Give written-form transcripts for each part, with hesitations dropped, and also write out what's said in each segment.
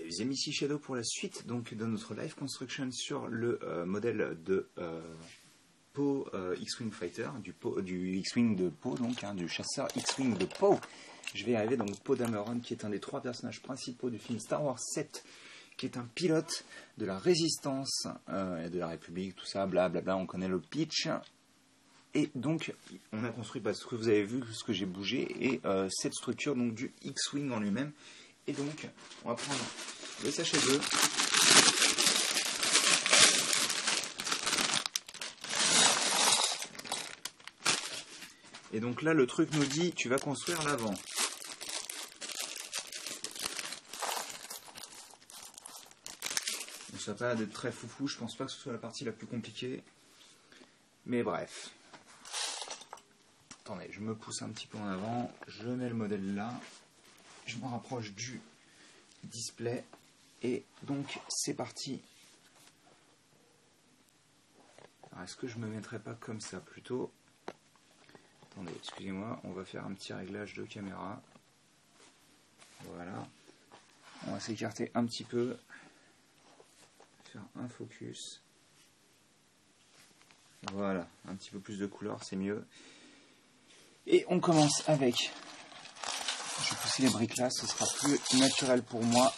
Deuxième ici Shadow pour la suite donc de notre live construction sur le modèle de Poe X-Wing Fighter, du X-Wing de Poe, donc du chasseur X-Wing de Poe. Je vais y arriver, donc Poe Dameron, qui est un des 3 personnages principaux du film Star Wars 7, qui est un pilote de la Résistance et de la République, tout ça, blablabla, on connaît le pitch. Et donc, on a construit, parce que vous avez vu ce que j'ai bougé, et cette structure donc du X-Wing en lui-même. Et donc, on va prendre le sachet d'œufs. Et donc là, le truc nous dit, tu vas construire l'avant. Ça va pas d'être très foufou, je pense pas que ce soit la partie la plus compliquée. Mais bref. Attendez, je me pousse un petit peu en avant, je mets le modèle là. Je me rapproche du display et donc c'est parti. Alors est-ce que je me mettrais pas comme ça plutôt? Attendez, excusez-moi, on va faire un petit réglage de caméra. Voilà. On va s'écarter un petit peu. Faire un focus. Voilà, un petit peu plus de couleur, c'est mieux. Et on commence avec... Je vais pousser les briques là, ce sera plus naturel pour moi.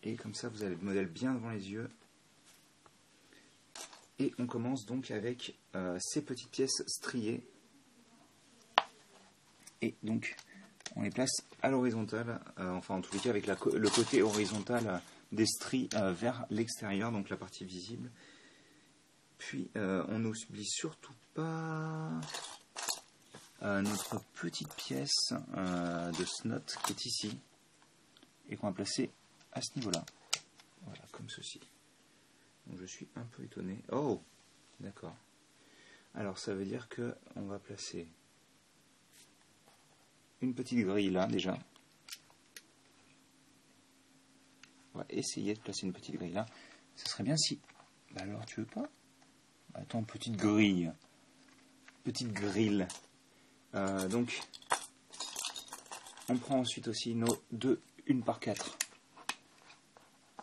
Et comme ça, vous avez le modèle bien devant les yeux. Et on commence donc avec ces petites pièces striées. Et donc, on les place à l'horizontale, enfin en tous les cas avec le côté horizontal des stries vers l'extérieur, donc la partie visible. Puis, on n'oublie surtout pas... notre petite pièce de snot qui est ici et qu'on va placer à ce niveau là, voilà, comme ceci. Donc je suis un peu étonné. Oh, d'accord. Alors ça veut dire que on va placer une petite grille là déjà. On va essayer de placer une petite grille là. Ce serait bien si... Bah alors tu veux pas? Attends, petite grille, petite grille. Donc, on prend ensuite aussi nos 1 par 4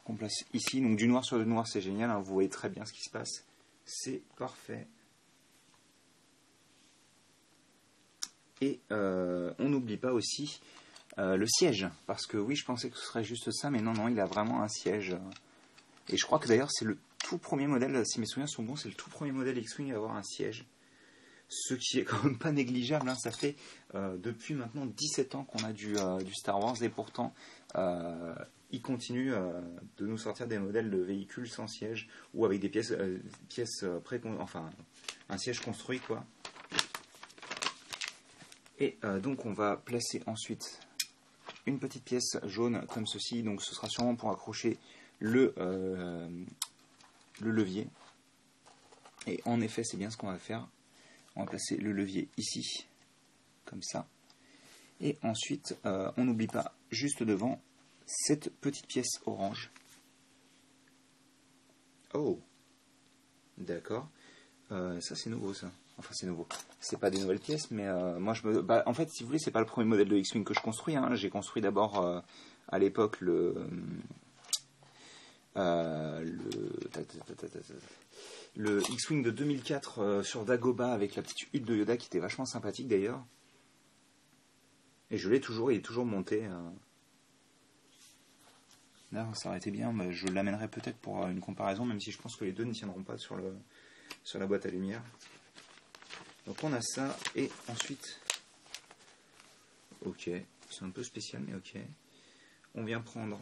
qu'on place ici. Donc, du noir sur le noir, c'est génial. Hein, vous voyez très bien ce qui se passe. C'est parfait. Et on n'oublie pas aussi le siège. Parce que oui, je pensais que ce serait juste ça. Mais non, non, il a vraiment un siège. Et je crois que d'ailleurs, c'est le tout premier modèle, si mes souvenirs sont bons, c'est le tout premier modèle X-Wing à avoir un siège. Ce qui est quand même pas négligeable, hein. Ça fait depuis maintenant 17 ans qu'on a du Star Wars et pourtant il continue de nous sortir des modèles de véhicules sans siège ou avec des pièces enfin un siège construit quoi. Et donc on va placer ensuite une petite pièce jaune comme ceci, donc ce sera sûrement pour accrocher le levier. Et en effet c'est bien ce qu'on va faire. On va placer le levier ici, comme ça. Et ensuite, on n'oublie pas, juste devant, cette petite pièce orange. Oh, d'accord. Ça, c'est nouveau, ça. Enfin, c'est nouveau. C'est pas des nouvelles pièces, mais moi, en fait, si vous voulez, c'est pas le premier modèle de X-Wing que je construis. Hein. J'ai construit d'abord, à l'époque, le X-Wing de 2004 sur Dagobah avec la petite hutte de Yoda qui était vachement sympathique d'ailleurs. Et je l'ai toujours, il est toujours monté. Là, ça aurait été bien, mais je l'amènerai peut-être pour une comparaison, même si je pense que les deux ne tiendront pas sur la boîte à lumière. Donc on a ça, et ensuite... Ok, c'est un peu spécial, mais ok. On vient prendre...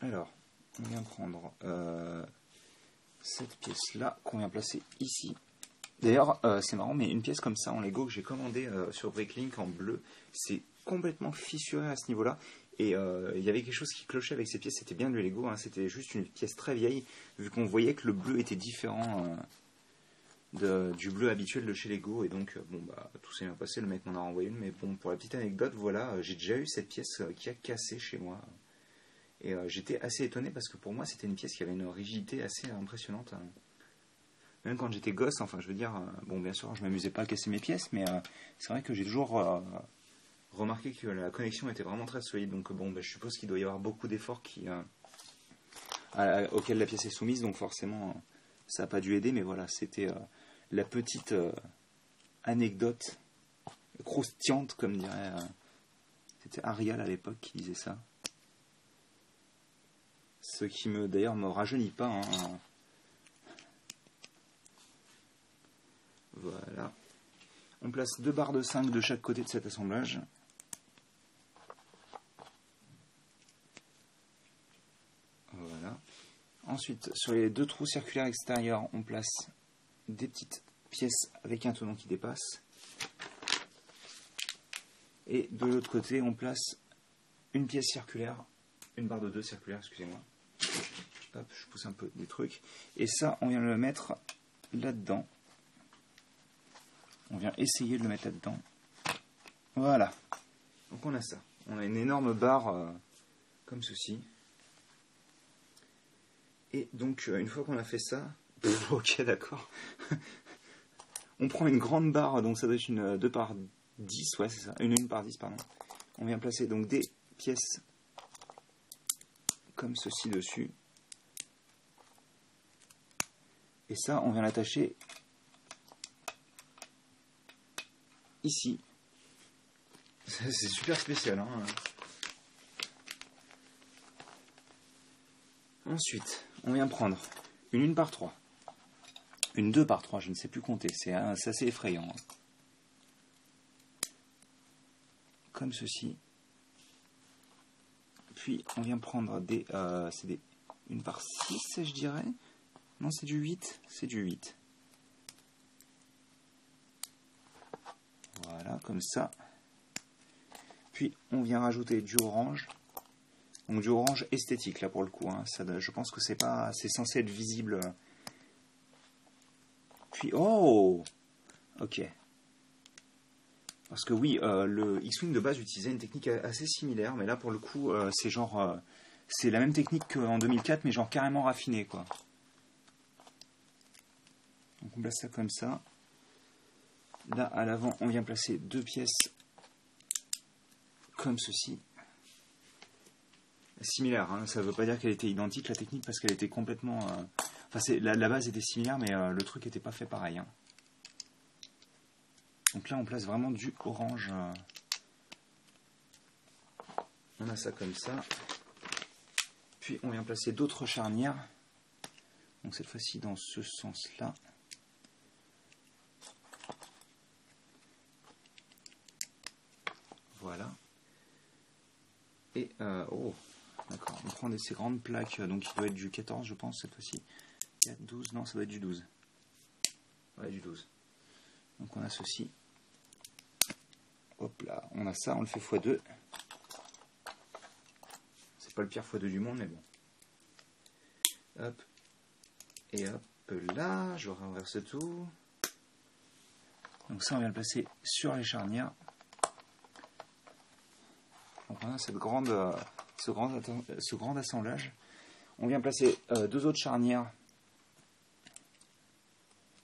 Alors, on vient prendre... cette pièce là qu'on vient placer ici. D'ailleurs c'est marrant, mais une pièce comme ça en Lego que j'ai commandé sur Bricklink en bleu, c'est complètement fissuré à ce niveau là et il y avait quelque chose qui clochait avec ces pièces. C'était bien du Lego, hein, c'était juste une pièce très vieille vu qu'on voyait que le bleu était différent du bleu habituel de chez Lego, et donc bon bah tout s'est bien passé, le mec m'en a renvoyé une, mais bon, pour la petite anecdote, voilà, j'ai déjà eu cette pièce qui a cassé chez moi. Et j'étais assez étonné parce que pour moi c'était une pièce qui avait une rigidité assez impressionnante. Même quand j'étais gosse, enfin je veux dire, bon bien sûr je m'amusais pas à casser mes pièces, mais c'est vrai que j'ai toujours remarqué que la connexion était vraiment très solide. Donc bon, je suppose qu'il doit y avoir beaucoup d'efforts auxquels la pièce est soumise. Donc forcément, ça n'a pas dû aider. Mais voilà, c'était la petite anecdote croustillante, comme dirait... c'était Arial à l'époque qui disait ça. Ce qui d'ailleurs me rajeunit pas. Hein. Voilà. On place 2 barres de 5 de chaque côté de cet assemblage. Voilà. Ensuite, sur les 2 trous circulaires extérieurs, on place des petites pièces avec un tenon qui dépasse. Et de l'autre côté, on place une pièce circulaire, une barre de 2 circulaire, excusez-moi. Hop, je pousse un peu des trucs. Et ça, on vient le mettre là-dedans. On vient essayer de le mettre là-dedans. Voilà. Donc on a ça. On a une énorme barre comme ceci. Et donc, une fois qu'on a fait ça... ok, d'accord. On prend une grande barre, donc ça doit être une 2 par 10, ouais, c'est ça. Une 1 par 10, pardon. On vient placer donc des pièces comme ceci dessus. Et ça, on vient l'attacher ici. C'est super spécial, hein. Ensuite, on vient prendre une 1 par 3. Une 2 par 3, je ne sais plus compter. C'est assez effrayant. Hein. Comme ceci. Puis, on vient prendre c'est des 1 par 6, je dirais. Non, c'est du 8. C'est du 8. Voilà, comme ça. Puis, on vient rajouter du orange. Donc du orange esthétique, là, pour le coup. Hein. Ça, je pense que c'est censé être visible. Puis, oh! Ok. Parce que oui, le X-Wing de base utilisait une technique assez similaire, mais là, pour le coup, c'est genre... c'est la même technique qu'en 2004, mais genre carrément raffinée, quoi. Donc on place ça comme ça. Là, à l'avant, on vient placer 2 pièces comme ceci. Similaire, hein, ça ne veut pas dire qu'elle était identique, la technique, parce qu'elle était complètement... Enfin, la base était similaire, mais le truc n'était pas fait pareil. Hein. Donc là, on place vraiment du orange. On a ça comme ça. Puis, on vient placer d'autres charnières. Donc cette fois-ci, dans ce sens-là. Voilà. Et, oh, d'accord. On prend ces grandes plaques, donc il doit être du 14, je pense, cette fois-ci. 4, 12, non, ça doit être du 12. Ouais, du 12. Donc on a ceci. Hop là, on a ça, on le fait x2. C'est pas le pire x2 du monde, mais bon. Hop. Et hop là, je renverse tout. Donc ça, on vient le placer sur les charnières. Donc on a ce grand assemblage. On vient placer 2 autres charnières.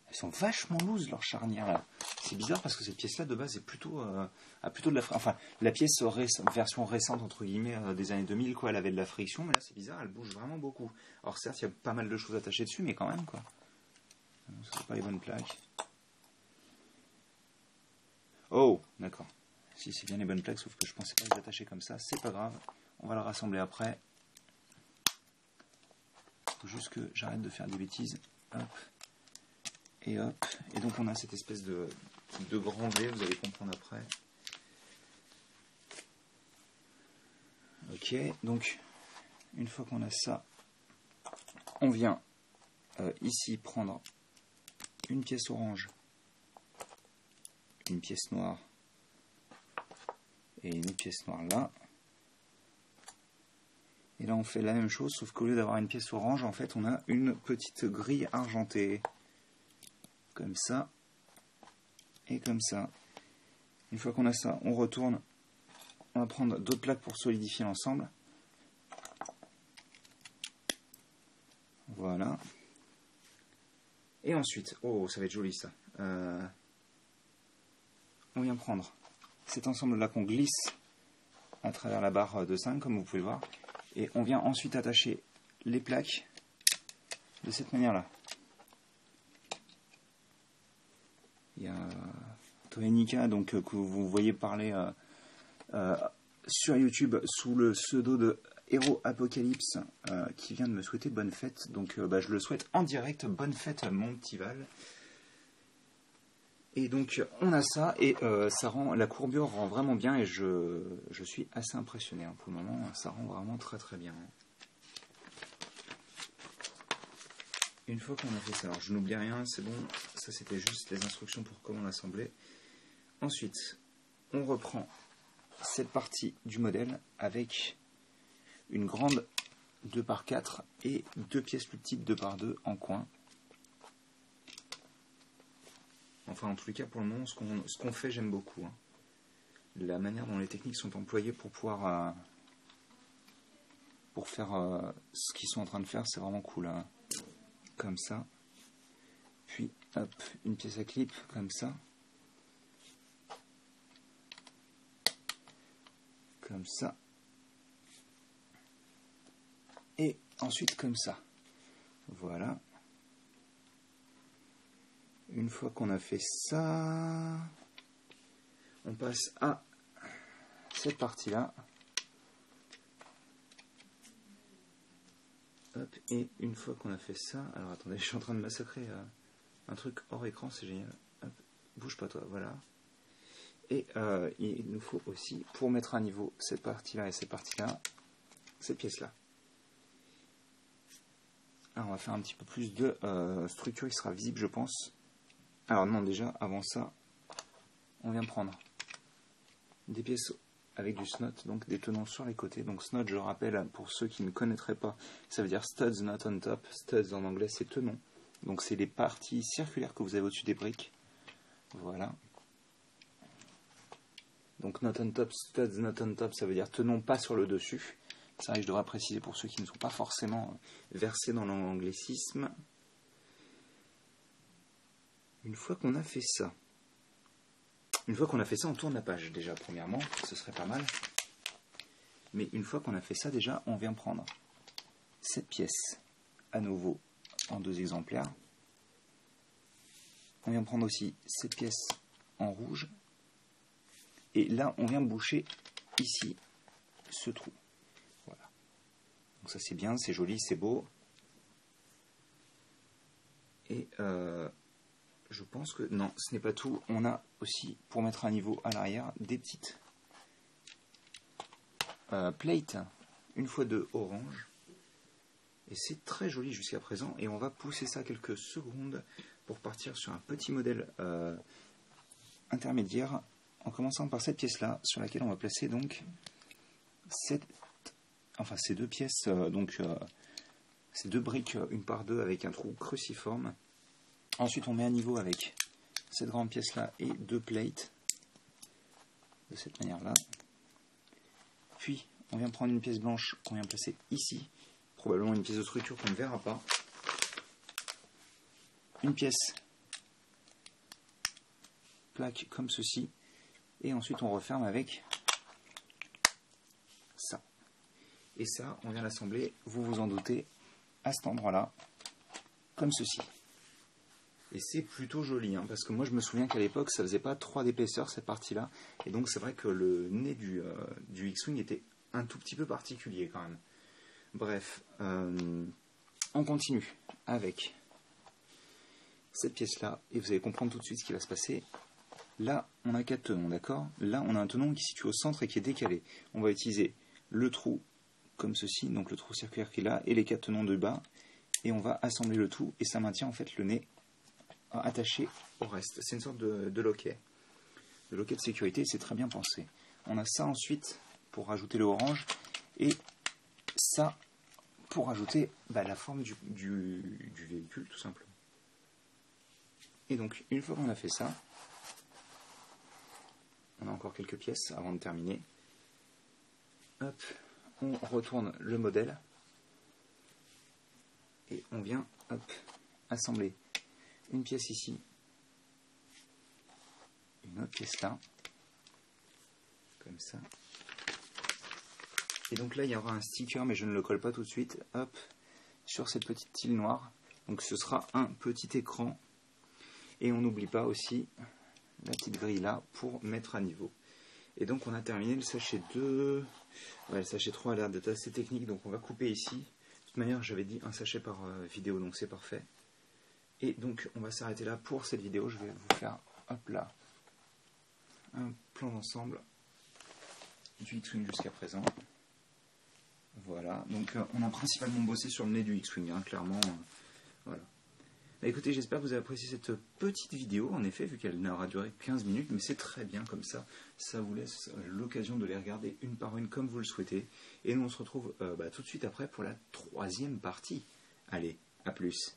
Elles sont vachement loose, leurs charnières là. C'est bizarre parce que cette pièce-là de base est plutôt, a plutôt de la friction. Enfin, la pièce version récente entre guillemets des années 2000, quoi, elle avait de la friction, mais là c'est bizarre, elle bouge vraiment beaucoup. Alors certes, il y a pas mal de choses attachées dessus, mais quand même quoi. Ce sont pas les bonnes plaques. Oh, d'accord. Si c'est bien les bonnes plaques, sauf que je pensais pas les attacher comme ça. C'est pas grave, on va le rassembler après. Faut juste que j'arrête de faire des bêtises. Hop. Et hop. Et donc on a cette espèce de grand V, vous allez comprendre après. Ok, donc une fois qu'on a ça, on vient ici prendre une pièce orange, une pièce noire et une autre pièce noire là. Et là on fait la même chose, sauf qu'au lieu d'avoir une pièce orange, en fait on a une petite grille argentée. Comme ça. Et comme ça. Une fois qu'on a ça, on retourne. On va prendre d'autres plaques pour solidifier l'ensemble. Voilà. Et ensuite, oh ça va être joli ça. On vient prendre cet ensemble-là qu'on glisse à travers la barre de 5, comme vous pouvez le voir. Et on vient ensuite attacher les plaques de cette manière-là. Il y a Toenica, donc, que vous voyez parler sur YouTube sous le pseudo de Hero Apocalypse, qui vient de me souhaiter bonne fête. Donc je le souhaite en direct, bonne fête mon petit Val. Et donc on a ça, et ça rend, la courbure rend vraiment bien, et je suis assez impressionné pour le moment, ça rend vraiment très très bien. Une fois qu'on a fait ça, alors je n'oublie rien, c'est bon, ça c'était juste les instructions pour comment l'assembler. Ensuite, on reprend cette partie du modèle avec une grande 2x4 et deux pièces plus petites 2x2 en coin. Enfin, en tous les cas, pour le moment, ce qu'on fait, j'aime beaucoup. Hein. La manière dont les techniques sont employées pour pouvoir pour faire ce qu'ils sont en train de faire, c'est vraiment cool. Hein. Comme ça. Puis, hop, une pièce à clip, comme ça. Comme ça. Et ensuite, comme ça. Voilà. Une fois qu'on a fait ça, on passe à cette partie-là. Hop, et une fois qu'on a fait ça, alors attendez, je suis en train de massacrer un truc hors écran, c'est génial. Hop, bouge pas toi, voilà. Et il nous faut aussi, pour mettre à niveau cette partie-là et cette partie-là, cette pièce-là. Alors on va faire un petit peu plus de structure, il sera visible je pense. Alors non, déjà, avant ça, on vient prendre des pièces avec du snot, donc des tenons sur les côtés. Donc snot, je rappelle, pour ceux qui ne connaîtraient pas, ça veut dire studs not on top. Studs en anglais, c'est tenons. Donc c'est les parties circulaires que vous avez au-dessus des briques. Voilà. Donc not on top, studs not on top, ça veut dire tenons pas sur le dessus. Ça, je devrais préciser pour ceux qui ne sont pas forcément versés dans l'anglicisme. Une fois qu'on a fait ça, on tourne la page déjà, premièrement, ce serait pas mal. Mais une fois qu'on a fait ça, déjà, on vient prendre cette pièce, à nouveau, en 2 exemplaires. On vient prendre aussi cette pièce en rouge. Et là, on vient boucher ici, ce trou. Voilà. Donc ça, c'est bien, c'est joli, c'est beau. Et je pense que... Non, ce n'est pas tout. On a aussi, pour mettre à niveau à l'arrière, des petites plates, 1x2 orange. Et c'est très joli jusqu'à présent. Et on va pousser ça quelques secondes pour partir sur un petit modèle intermédiaire, en commençant par cette pièce-là, sur laquelle on va placer donc ces 2 pièces, ces 2 briques 1x2 avec un trou cruciforme. Ensuite, on met à niveau avec cette grande pièce-là et 2 plates, de cette manière-là. Puis, on vient prendre une pièce blanche qu'on vient placer ici, probablement une pièce de structure qu'on ne verra pas. Une pièce plaque comme ceci, et ensuite on referme avec ça. Et ça, on vient l'assembler, vous vous en doutez, à cet endroit-là, comme ceci. Et c'est plutôt joli, hein, parce que moi je me souviens qu'à l'époque ça faisait pas 3 d'épaisseur cette partie-là, et donc c'est vrai que le nez du X-Wing était un tout petit peu particulier quand même. Bref, on continue avec cette pièce-là, et vous allez comprendre tout de suite ce qui va se passer. Là, on a 4 tenons, d'accord? Là, on a un tenon qui est situé au centre et qui est décalé. On va utiliser le trou comme ceci, donc le trou circulaire qui est là, et les 4 tenons de bas, et on va assembler le tout, et ça maintient en fait le nez attaché au reste. C'est une sorte de loquet. De loquet de sécurité, c'est très bien pensé. On a ça ensuite pour rajouter le orange, et ça pour rajouter la forme du véhicule, tout simplement. Et donc, une fois qu'on a fait ça, on a encore quelques pièces avant de terminer. Hop, on retourne le modèle, et on vient assembler une pièce ici, une autre pièce là, comme ça. Et donc là il y aura un sticker, mais je ne le colle pas tout de suite, hop, sur cette petite tile noire. Donc ce sera un petit écran. Et on n'oublie pas aussi la petite grille là pour mettre à niveau. Et donc on a terminé le sachet 2. Ouais, le sachet 3 a l'air d'être assez technique, donc on va couper ici. De toute manière, j'avais dit un sachet par vidéo, donc c'est parfait. Et donc on va s'arrêter là pour cette vidéo. Je vais vous faire, hop là, un plan d'ensemble du X-Wing jusqu'à présent. Voilà, donc on a principalement bossé sur le nez du X-Wing, hein, clairement. Voilà. Bah, écoutez, j'espère que vous avez apprécié cette petite vidéo, en effet, vu qu'elle n'aura duré 15 minutes, mais c'est très bien comme ça. Ça vous laisse l'occasion de les regarder une par une comme vous le souhaitez. Et nous on se retrouve tout de suite après pour la 3e partie. Allez, à plus.